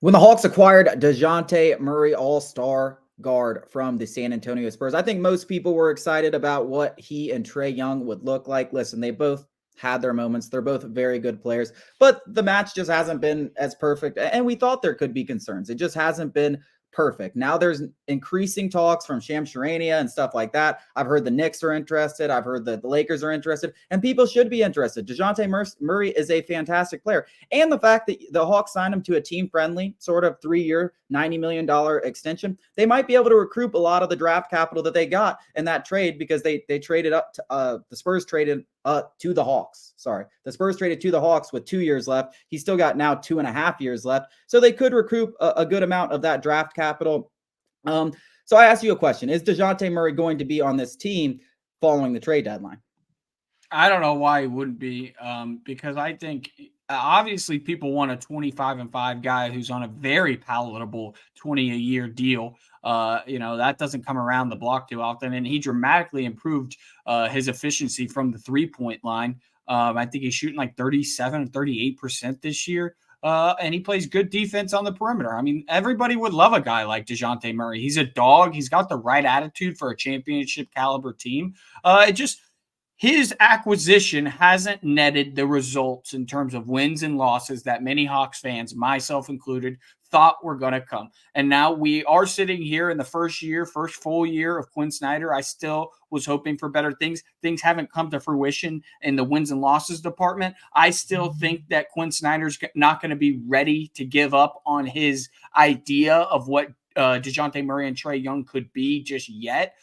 When the Hawks acquired Dejounte Murray, all-star guard from the San Antonio Spurs, I think most people were excited about what he and Trae Young would look like. Listen, they both had their moments. They're both very good players, but the match just hasn't been as perfect. And we thought there could be concerns. It just hasn't been perfect. Now there's increasing talks from Shams Charania and stuff like that. I've heard the Knicks are interested. I've heard that the Lakers are interested, and people should be interested. Dejounte Murray is a fantastic player. And the fact that the Hawks signed him to a team-friendly sort of 3-year, $90 million extension, they might be able to recoup a lot of the draft capital that they got in that trade because they traded up to, the Spurs traded to the Hawks. Sorry. The Spurs traded to the Hawks with 2 years left. He's still got now 2.5 years left. So they could recoup a good amount of that draft capital. So I ask you a question. Is Dejounte Murray going to be on this team following the trade deadline? I don't know why he wouldn't be, because I think obviously people want a 25-5 guy who's on a very palatable 20-a-year deal. That doesn't come around the block too often, and he dramatically improved his efficiency from the three-point line. I think he's shooting like 37 or 38% this year. And he plays good defense on the perimeter. I mean, everybody would love a guy like Dejounte Murray. He's a dog. He's got the right attitude for a championship caliber team. His acquisition hasn't netted the results in terms of wins and losses that many Hawks fans, myself included, thought were going to come. And now we are sitting here in the first full year of Quinn Snyder. I still was hoping for better things. Things haven't come to fruition in the wins and losses department. I still think that Quinn Snyder's not going to be ready to give up on his idea of what Dejounte Murray and Trae Young could be just yet.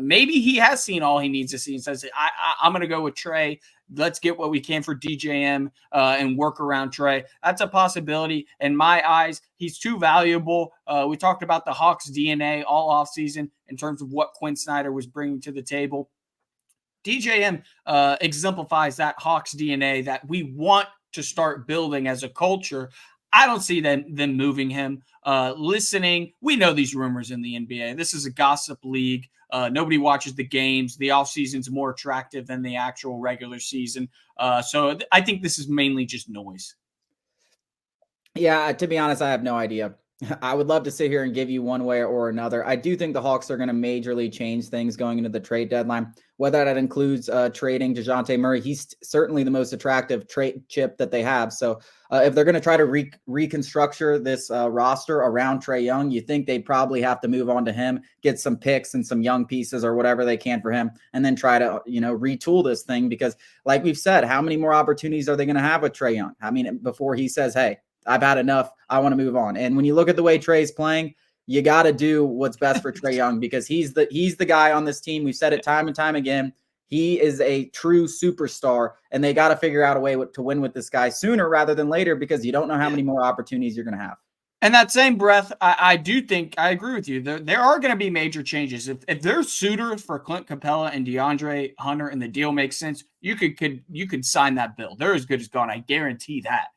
Maybe he has seen all he needs to see and says, I'm going to go with Trae. Let's get what we can for DJM and work around Trae. That's a possibility. In my eyes, he's too valuable. We talked about the Hawks DNA all offseason in terms of what Quinn Snyder was bringing to the table. DJM exemplifies that Hawks DNA that we want to start building as a culture. I don't see them moving him. Listening, we know these rumors in the NBA. This is a gossip league. Nobody watches the games. The offseason's more attractive than the actual regular season. So I think this is mainly just noise. Yeah, to be honest, I have no idea. I would love to sit here and give you one way or another. I do think the Hawks are going to majorly change things going into the trade deadline, whether that includes trading Dejounte Murray. He's certainly the most attractive trade chip that they have. So if they're going to try to reconstruct this roster around Trae Young, you think they'd probably have to move on to him, get some picks and some young pieces or whatever they can for him, and then try to, retool this thing. Because like we've said, how many more opportunities are they going to have with Trae Young? I mean, before he says, hey, I've had enough, I want to move on. And when you look at the way Trae's playing, you got to do what's best for Trae Young because he's the guy on this team. We've said it time and time again. He is a true superstar, and they got to figure out a way to win with this guy sooner rather than later because you don't know how many more opportunities you're going to have. And that same breath, I do think I agree with you. There are going to be major changes. If there's suitors for Clint Capella and DeAndre Hunter and the deal makes sense, you could sign that bill. They're as good as gone. I guarantee that.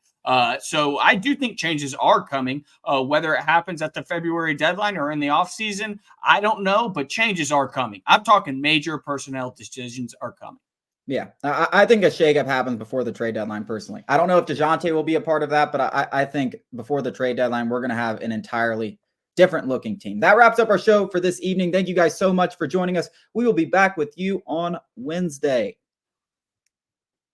So I do think changes are coming, whether it happens at the February deadline or in the offseason, I don't know, but changes are coming. I'm talking major personnel decisions are coming. Yeah, I think a shakeup happens before the trade deadline, personally. I don't know if Dejounte will be a part of that, but I think before the trade deadline, we're going to have an entirely different looking team. That wraps up our show for this evening. Thank you guys so much for joining us. We will be back with you on Wednesday.